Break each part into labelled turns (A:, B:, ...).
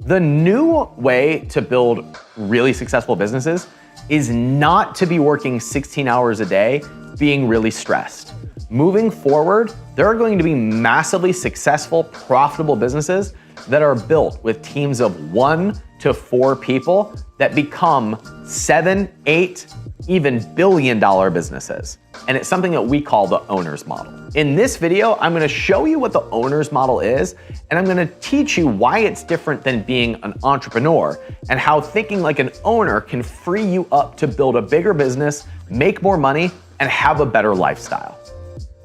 A: The new way to build really successful businesses is not to be working 16 hours a day, being really stressed. Moving forward, there are going to be massively successful, profitable businesses that are built with teams of 1 to 4 people that become 7, 8, even billion-dollar businesses. And it's something that we call the owner's model. In this video, I'm gonna show you what the owner's model is, and I'm gonna teach you why it's different than being an entrepreneur, and how thinking like an owner can free you up to build a bigger business, make more money, and have a better lifestyle.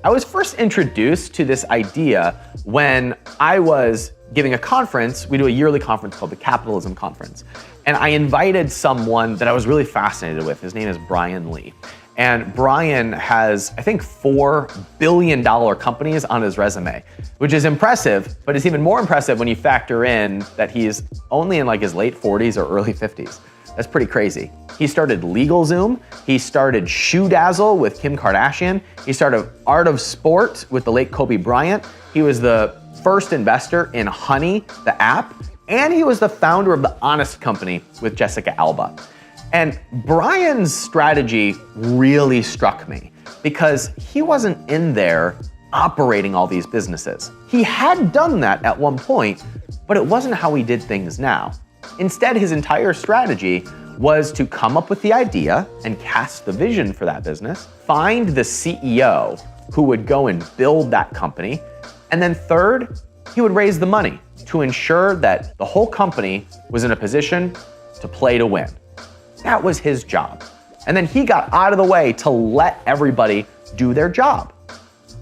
A: I was first introduced to this idea when I was giving a conference. We do a yearly conference called the Capitalism Conference. And I invited someone that I was really fascinated with. His name is Brian Lee. And Brian has, I think, 4 billion-dollar companies on his resume, which is impressive, but it's even more impressive when you factor in that he's only in like his late 40s or early 50s. That's pretty crazy. He started LegalZoom. He started Shoe Dazzle with Kim Kardashian. He started Art of Sport with the late Kobe Bryant. He was the first investor in Honey, the app, and he was the founder of the Honest Company with Jessica Alba. And Brian's strategy really struck me because he wasn't in there operating all these businesses. He had done that at one point, but it wasn't how he did things now. Instead, his entire strategy was to come up with the idea and cast the vision for that business, find the CEO who would go and build that company, and then third, he would raise the money to ensure that the whole company was in a position to play to win. That was his job. And then he got out of the way to let everybody do their job.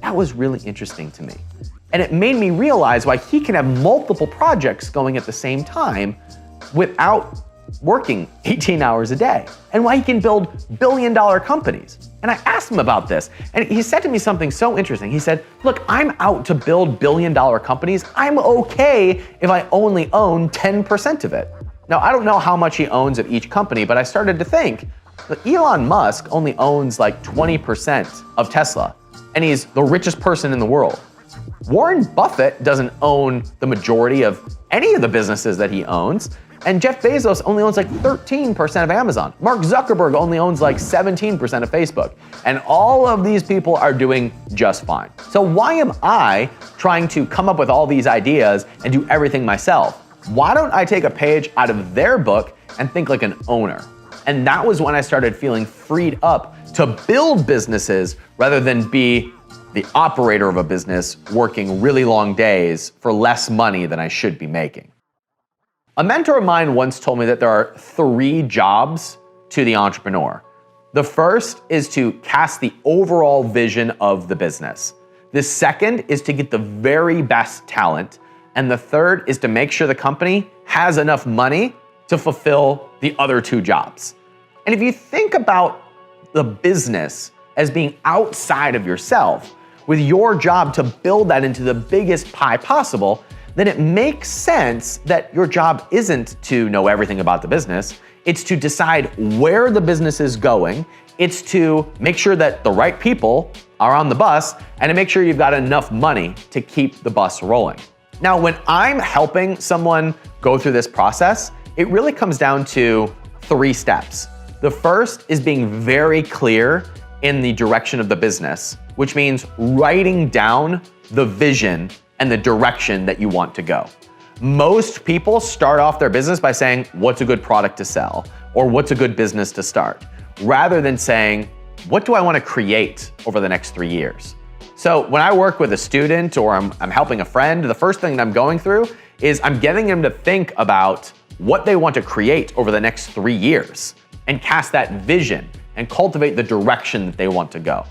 A: That was really interesting to me. And it made me realize why he can have multiple projects going at the same time without working 18 hours a day, and why he can build billion-dollar companies. And I asked him about this, and he said to me something so interesting. He said, look, I'm out to build billion-dollar companies. I'm okay if I only own 10% of it. Now, I don't know how much he owns of each company, but I started to think that Elon Musk only owns like 20% of Tesla, and he's the richest person in the world. Warren Buffett doesn't own the majority of any of the businesses that he owns. And Jeff Bezos only owns like 13% of Amazon. Mark Zuckerberg only owns like 17% of Facebook. And all of these people are doing just fine. So why am I trying to come up with all these ideas and do everything myself? Why don't I take a page out of their book and think like an owner? And that was when I started feeling freed up to build businesses rather than be the operator of a business working really long days for less money than I should be making. A mentor of mine once told me that there are 3 jobs to the entrepreneur. The first is to cast the overall vision of the business. The second is to get the very best talent. And the third is to make sure the company has enough money to fulfill the other 2 jobs. And if you think about the business as being outside of yourself, with your job to build that into the biggest pie possible, then it makes sense that your job isn't to know everything about the business. It's to decide where the business is going. It's to make sure that the right people are on the bus and to make sure you've got enough money to keep the bus rolling. Now, when I'm helping someone go through this process, it really comes down to 3 steps. The first is being very clear in the direction of the business, which means writing down the vision and the direction that you want to go. Most people start off their business by saying, what's a good product to sell? Or what's a good business to start? Rather than saying, what do I want to create over the next 3 years? So when I work with a student or I'm helping a friend, the first thing that I'm going through is I'm getting them to think about what they want to create over the next 3 years and cast that vision and cultivate the direction that they want to go.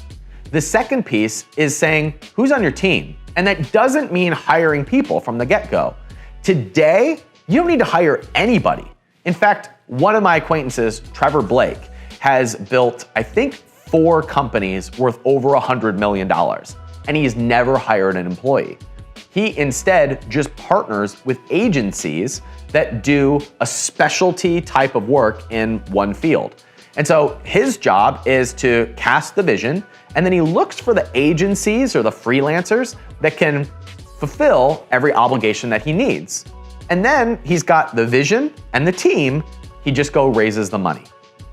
A: The second piece is saying, who's on your team? And that doesn't mean hiring people from the get-go. Today, you don't need to hire anybody. In fact, one of my acquaintances, Trevor Blake, has built, I think, 4 companies worth over $100 million, and he's never hired an employee. He instead just partners with agencies that do a specialty type of work in one field. And so his job is to cast the vision, and then he looks for the agencies or the freelancers that can fulfill every obligation that he needs. And then he's got the vision and the team, he just raises the money.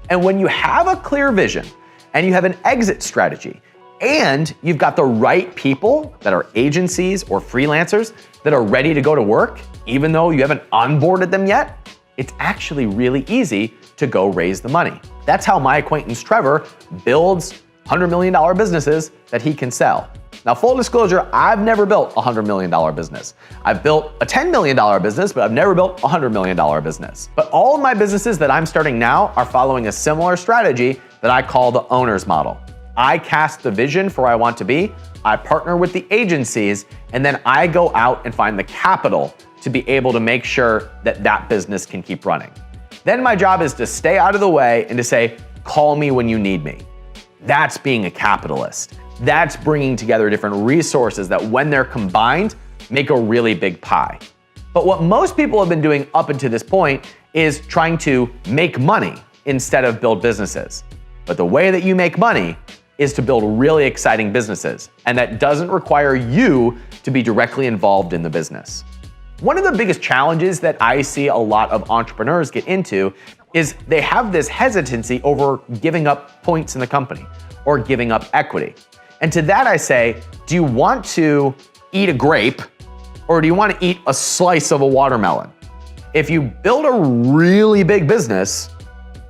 A: And when you have a clear vision and you have an exit strategy and you've got the right people that are agencies or freelancers that are ready to go to work, even though you haven't onboarded them yet, it's actually really easy to go raise the money. That's how my acquaintance Trevor builds $100 million businesses that he can sell. Now, full disclosure, I've never built a $100 million business. I've built a $10 million business, but I've never built a $100 million business. But all of my businesses that I'm starting now are following a similar strategy that I call the owner's model. I cast the vision for where I want to be, I partner with the agencies, and then I go out and find the capital to be able to make sure that that business can keep running. Then my job is to stay out of the way and to say, call me when you need me. That's being a capitalist. That's bringing together different resources that when they're combined, make a really big pie. But what most people have been doing up until this point is trying to make money instead of build businesses. But the way that you make money is to build really exciting businesses, and that doesn't require you to be directly involved in the business. One of the biggest challenges that I see a lot of entrepreneurs get into is they have this hesitancy over giving up points in the company or giving up equity. And to that I say, do you want to eat a grape or do you want to eat a slice of a watermelon? If you build a really big business,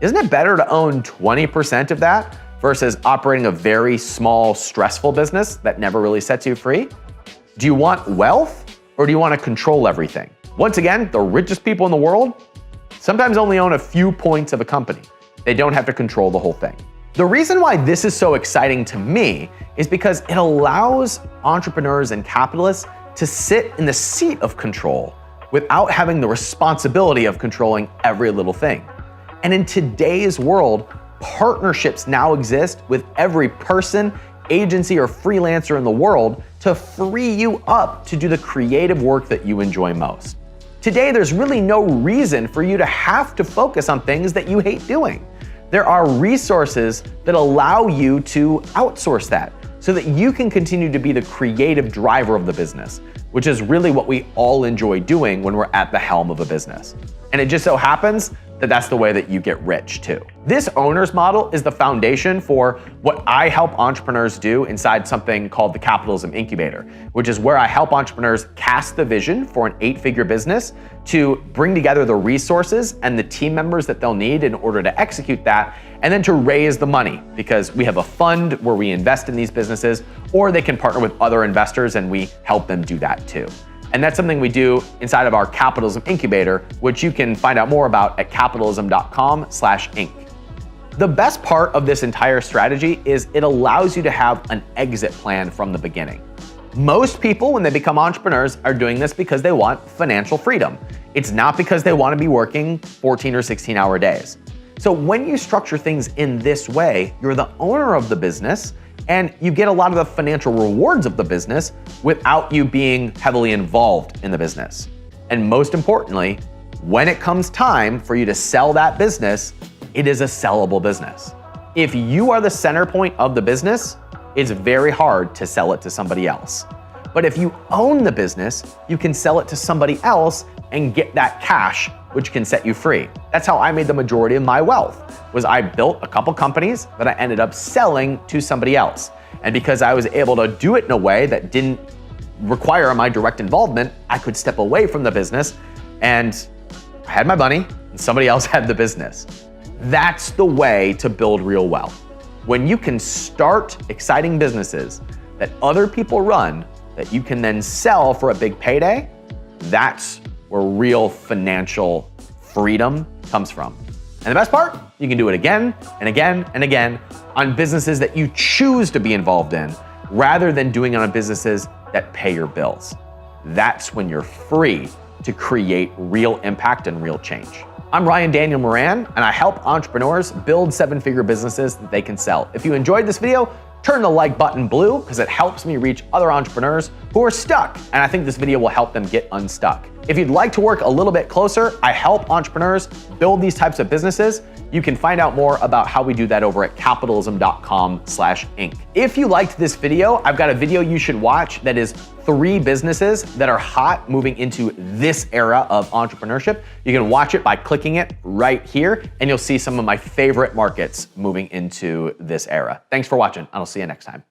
A: isn't it better to own 20% of that versus operating a very small, stressful business that never really sets you free? Do you want wealth or do you want to control everything? Once again, the richest people in the world sometimes only own a few points of a company. They don't have to control the whole thing. The reason why this is so exciting to me is because it allows entrepreneurs and capitalists to sit in the seat of control without having the responsibility of controlling every little thing. And in today's world, partnerships now exist with every person, agency, or freelancer in the world to free you up to do the creative work that you enjoy most. Today, there's really no reason for you to have to focus on things that you hate doing. There are resources that allow you to outsource that so that you can continue to be the creative driver of the business, which is really what we all enjoy doing when we're at the helm of a business. And it just so happens that that's the way that you get rich too. This owner's model is the foundation for what I help entrepreneurs do inside something called the Capitalism Incubator, which is where I help entrepreneurs cast the vision for an 8-figure business to bring together the resources and the team members that they'll need in order to execute that, and then to raise the money, because we have a fund where we invest in these businesses, or they can partner with other investors and we help them do that too. And that's something we do inside of our Capitalism Incubator, which you can find out more about at capitalism.com/inc. The best part of this entire strategy is it allows you to have an exit plan from the beginning. Most people, when they become entrepreneurs, are doing this because they want financial freedom. It's not because they want to be working 14 or 16-hour days. So when you structure things in this way, you're the owner of the business, and you get a lot of the financial rewards of the business without you being heavily involved in the business. And most importantly, when it comes time for you to sell that business, it is a sellable business. If you are the center point of the business, it's very hard to sell it to somebody else. But if you own the business, you can sell it to somebody else and get that cash, which can set you free. That's how I made the majority of my wealth, was I built a couple companies that I ended up selling to somebody else. And because I was able to do it in a way that didn't require my direct involvement, I could step away from the business and I had my money and somebody else had the business. That's the way to build real wealth. When you can start exciting businesses that other people run that you can then sell for a big payday, that's where real financial freedom comes from. And the best part, you can do it again and again and again on businesses that you choose to be involved in, rather than doing it on businesses that pay your bills. That's when you're free to create real impact and real change. I'm Ryan Daniel Moran, and I help entrepreneurs build 7-figure businesses that they can sell. If you enjoyed this video, turn the like button blue, because it helps me reach other entrepreneurs who are stuck, and I think this video will help them get unstuck. If you'd like to work a little bit closer, I help entrepreneurs build these types of businesses. You can find out more about how we do that over at capitalism.com/inc. If you liked this video, I've got a video you should watch that is 3 businesses that are hot moving into this era of entrepreneurship. You can watch it by clicking it right here, and you'll see some of my favorite markets moving into this era. Thanks for watching, and I'll see you next time.